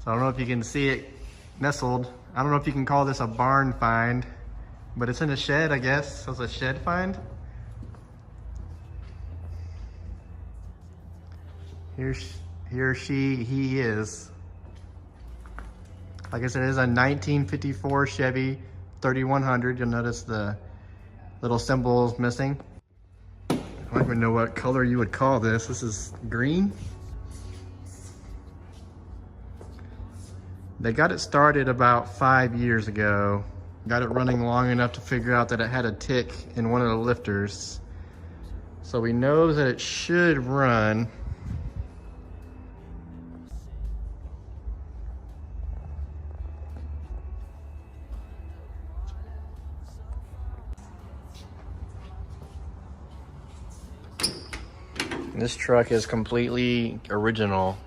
So I don't know if you can see it nestled. I don't know if you can call this a barn find, but it's in a shed, I guess. So it's a shed find. He is. Like I said, it is a 1954 Chevy 3100. You'll notice the little symbols missing. I don't even know what color you would call this. This is green. They got it started about 5 years ago. Got it running long enough to figure out that it had a tick in one of the lifters. So we know that it should run. This truck is completely original.